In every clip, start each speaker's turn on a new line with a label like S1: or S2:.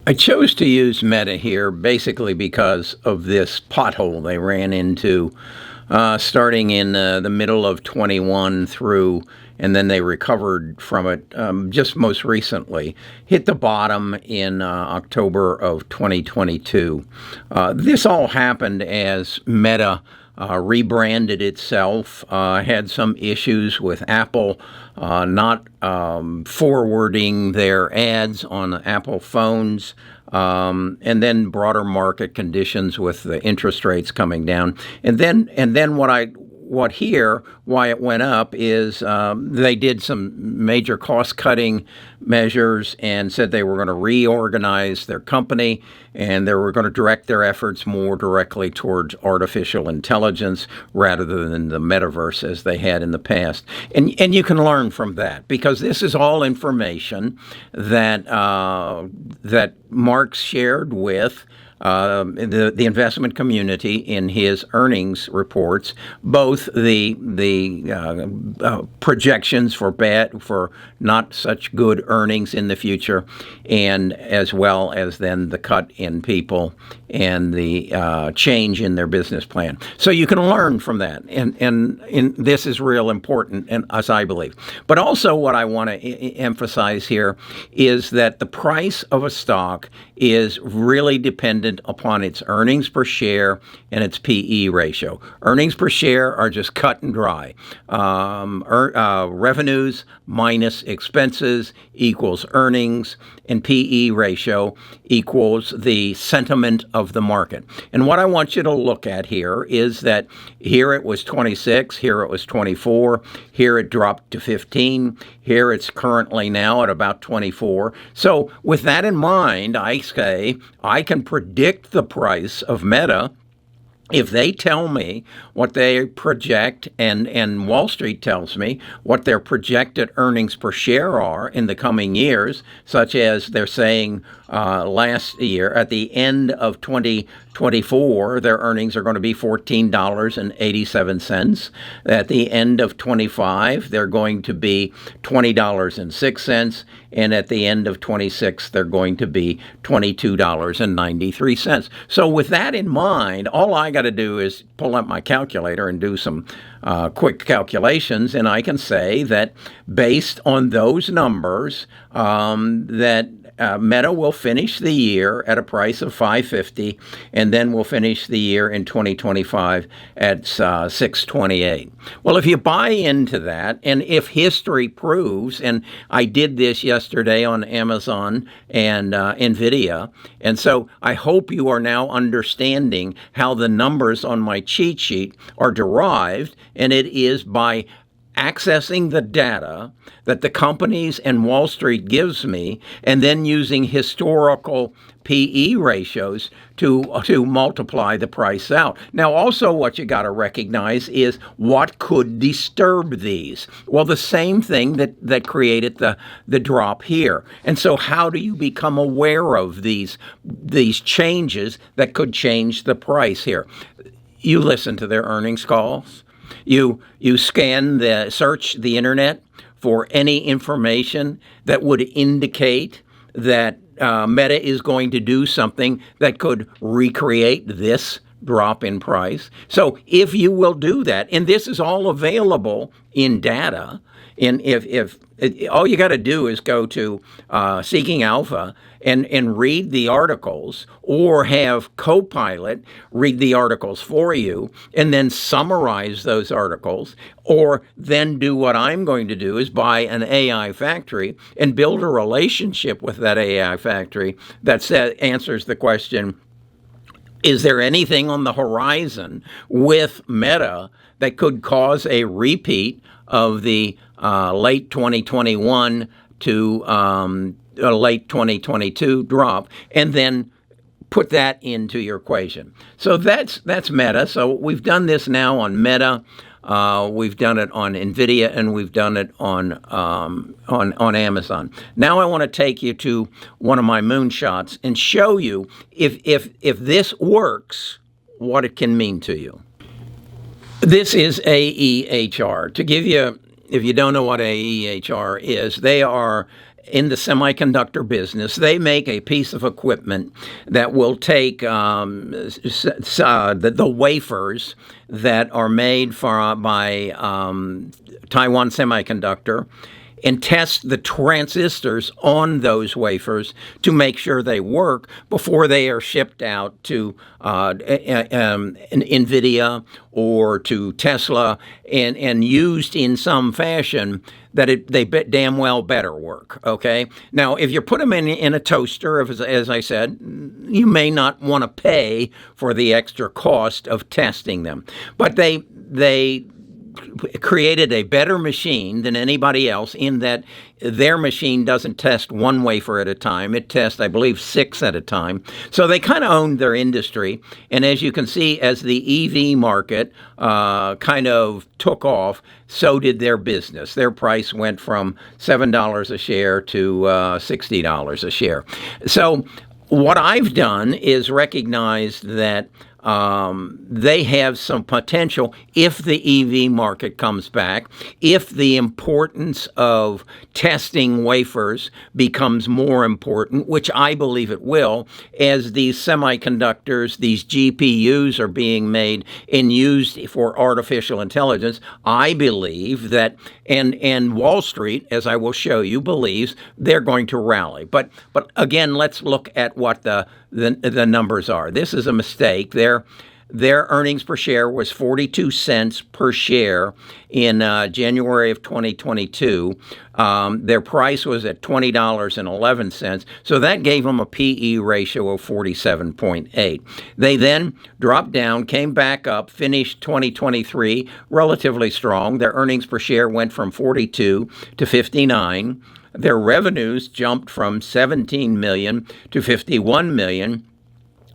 S1: I chose to use Meta here basically because of this pothole they ran into starting in the middle of 21 through, and then they recovered from it just most recently. Hit the bottom in October of 2022. This all happened as Meta rebranded itself, had some issues with Apple not forwarding their ads on Apple phones, and then broader market conditions with the interest rates coming down. And then why it went up is they did some major cost-cutting measures and said they were going to reorganize their company and they were going to direct their efforts more directly towards artificial intelligence rather than the metaverse as they had in the past. And you can learn from that because this is all information that that Mark shared with the investment community in his earnings reports, both the projections for not such good earnings in the future, and as well as then the cut in people and the change in their business plan. So you can learn from that, and this is real important, and as I believe. But also, what I want to emphasize here is that the price of a stock is really dependent upon its earnings per share and its PE ratio. Earnings per share are just cut and dry. Revenues minus expenses equals earnings, and PE ratio equals the sentiment of the market. And what I want you to look at here is that here it was 26, here it was 24, here it dropped to 15, here it's currently now at about 24. So with that in mind, I say I can predict the price of Meta if they tell me what they project, and Wall Street tells me what their projected earnings per share are in the coming years, such as they're saying last year, at the end of 2024, their earnings are going to be $14.87. At the end of 25, they're going to be $20.06. And at the end of 26, they're going to be $22.93. So with that in mind, all I got to do is pull up my calculator and do some quick calculations, and I can say that based on those numbers, that Meta will finish the year at a price of $550, and then we'll finish the year in 2025 at $628. Well, if you buy into that, and if history proves, and I did this yesterday on Amazon and Nvidia, and so I hope you are now understanding how the numbers on my cheat sheet are derived, and it is by accessing the data that the companies and Wall Street gives me, and then using historical PE ratios to multiply the price out. Now, also what you got to recognize is what could disturb these. Well, the same thing that created the drop here. And so how do you become aware of these changes that could change the price here? You listen to their earnings calls. You search the internet for any information that would indicate that Meta is going to do something that could recreate this drop in price. So if you will do that, and this is all available in data, and if all you got to do is go to Seeking Alpha and read the articles, or have Copilot read the articles for you and then summarize those articles, or then do what I'm going to do is buy an AI factory and build a relationship with that AI factory that answers the question, is there anything on the horizon with Meta that could cause a repeat of the late 2021 to late 2022 drop, and then put that into your equation. So that's Meta. So we've done this now on Meta, we've done it on Nvidia, and we've done it on Amazon. Now I want to take you to one of my moonshots and show you if this works, what it can mean to you. This is Aehr. To give you, if you don't know what Aehr is, they are in the semiconductor business, they make a piece of equipment that will take the wafers that are made by Taiwan Semiconductor and test the transistors on those wafers to make sure they work before they are shipped out to Nvidia or to Tesla and used in some fashion that they damn well better work, okay? Now, if you put them in a toaster, as I said, you may not want to pay for the extra cost of testing them. But they created a better machine than anybody else in that their machine doesn't test one wafer at a time. It tests, I believe, 6 at a time. So they kind of owned their industry. And as you can see, as the EV market kind of took off, so did their business. Their price went from $7 a share to $60 a share. So what I've done is recognize that they have some potential if the EV market comes back, if the importance of testing wafers becomes more important, which I believe it will, as these semiconductors, these GPUs are being made and used for artificial intelligence. I believe that, and Wall Street, as I will show you, believes they're going to rally. But again, let's look at what the numbers are. This is a mistake. Their earnings per share was 42 cents per share in January of 2022. Their price was at $20.11. So that gave them a PE ratio of 47.8. They then dropped down, came back up, finished 2023 relatively strong. Their earnings per share went from 42 to 59. Their revenues jumped from 17 million to 51 million.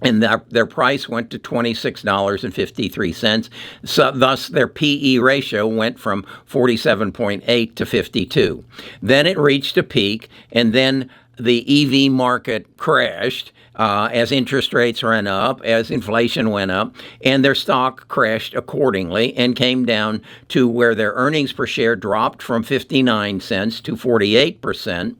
S1: And their price went to $26.53. So thus, their PE ratio went from 47.8 to 52. Then it reached a peak, and then the EV market crashed as interest rates ran up, as inflation went up, and their stock crashed accordingly and came down to where their earnings per share dropped from 59 cents to 48%.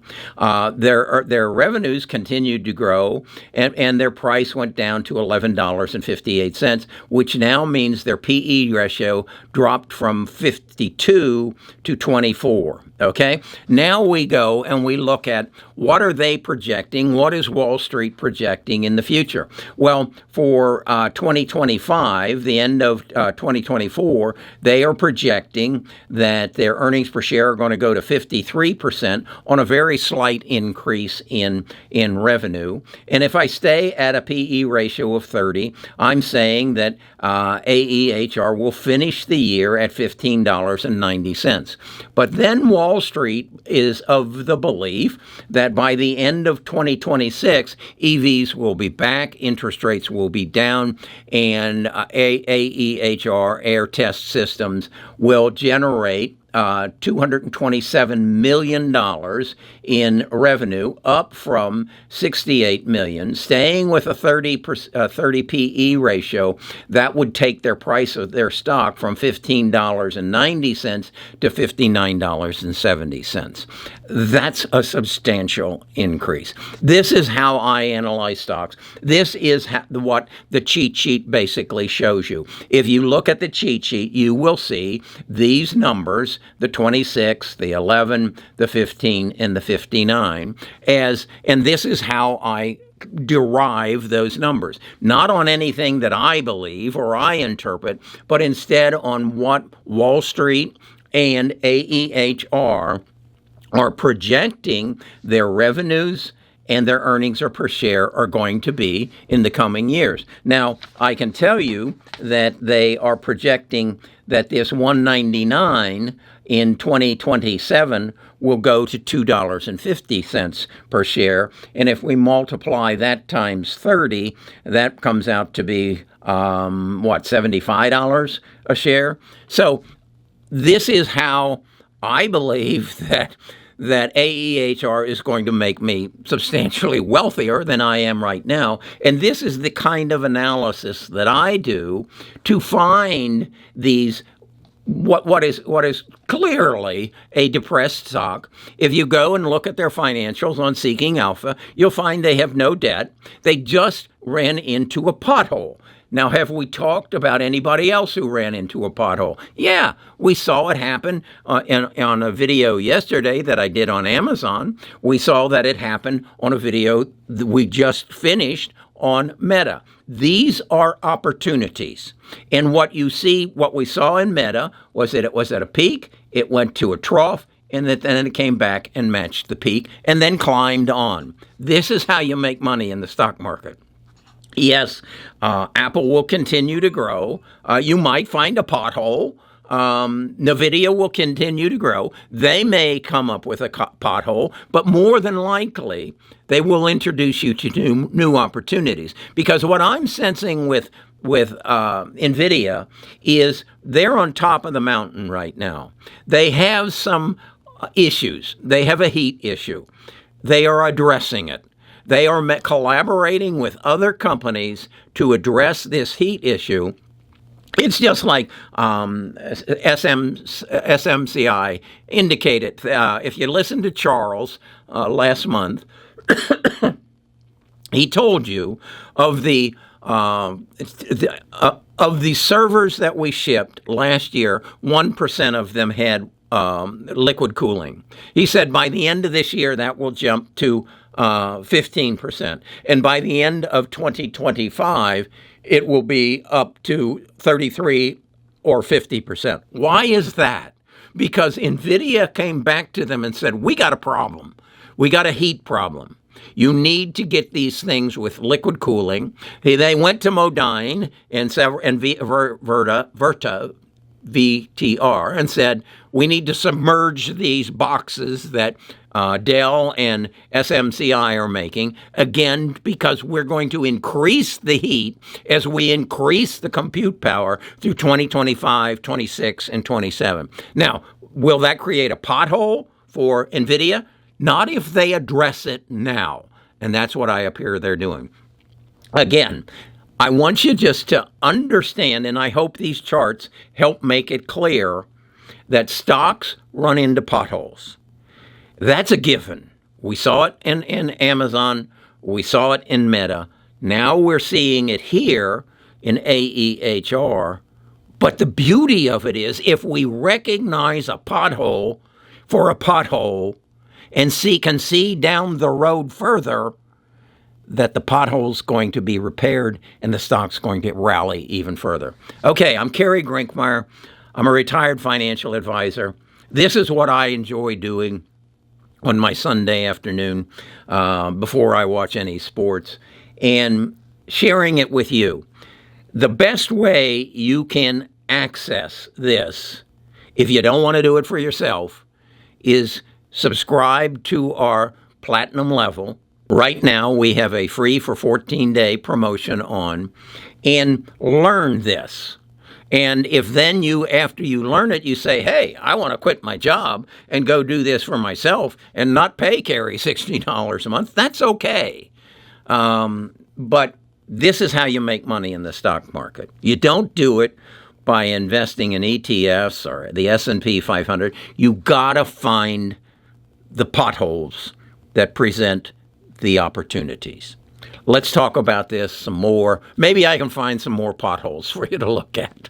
S1: Their revenues continued to grow, and their price went down to $11.58, which now means their PE ratio dropped from 52 to 24. Okay, now we go and we look at what are they projecting? What is Wall Street projecting in the future? Well, for 2025, the end of 2024, they are projecting that their earnings per share are going to go to 53% on a very slight increase in revenue. And if I stay at a PE ratio of 30, I'm saying that AEHR will finish the year at $15.90. But then Wall Street is of the belief that by the end of 2026, EVs will be back, interest rates will be down, and AEHR, Aehr Test Systems, will generate $227 million in revenue, up from $68 million, staying with a 30 PE ratio. That would take their price of their stock from $15.90 to $59.70. That's a substantial increase. This is how I analyze stocks. This is what the cheat sheet basically shows you. If you look at the cheat sheet, you will see these numbers, the 26, the 11, the 15, and the 59, and this is how I derive those numbers. Not on anything that I believe or I interpret, but instead on what Wall Street and AEHR are projecting their revenues and their earnings per share are going to be in the coming years. Now, I can tell you that they are projecting that this $1.99 in 2027 will go to $2.50 per share. And if we multiply that times 30, that comes out to be, $75 a share? So this is how I believe that AEHR is going to make me substantially wealthier than I am right now. And this is the kind of analysis that I do to find these what is clearly a depressed stock. If you go and look at their financials on Seeking Alpha, you'll find they have no debt. They just ran into a pothole. Now, have we talked about anybody else who ran into a pothole? Yeah, we saw it happen on a video yesterday that I did on Amazon. We saw that it happened on a video that we just finished on Meta. These are opportunities. And what we saw in Meta was that it was at a peak, it went to a trough, and then it came back and matched the peak and then climbed on. This is how you make money in the stock market. Yes, Apple will continue to grow. You might find a pothole. Nvidia will continue to grow. They may come up with a pothole, but more than likely, they will introduce you to new opportunities. Because what I'm sensing with Nvidia is they're on top of the mountain right now. They have some issues. They have a heat issue. They are addressing it. They are collaborating with other companies to address this heat issue. It's just like SMCI indicated. If you listen to Charles last month, he told you of the servers that we shipped last year, 1% of them had liquid cooling. He said by the end of this year, that will jump to 15%. And by the end of 2025, it will be up to 33 or 50%. Why is that? Because Nvidia came back to them and said, we got a problem. We got a heat problem. You need to get these things with liquid cooling. They went to Modine and Verta, VTR, and said, we need to submerge these boxes that Dell and SMCI are making, again, because we're going to increase the heat as we increase the compute power through 2025, 26, and 27. Now, will that create a pothole for Nvidia? Not if they address it now. And that's what I appear they're doing. Again, I want you just to understand, and I hope these charts help make it clear, that stocks run into potholes. That's a given. We saw it in Amazon. We saw it in Meta. Now we're seeing it here in AEHR. But the beauty of it is if we recognize a pothole for a pothole and can see down the road further, that the pothole's going to be repaired and the stock's going to rally even further. Okay, I'm Kerry Grinkmeyer. I'm a retired financial advisor. This is what I enjoy doing on my Sunday afternoon before I watch any sports and sharing it with you. The best way you can access this, if you don't want to do it for yourself, is subscribe to our platinum level. Right now, we have a free for 14-day promotion on, and learn this. And if then after you learn it, you say, hey, I want to quit my job and go do this for myself and not pay Kerry $60 a month, that's okay. But this is how you make money in the stock market. You don't do it by investing in ETFs or the S&P 500. You got to find the potholes that present the opportunities. Let's talk about this some more. Maybe I can find some more potholes for you to look at.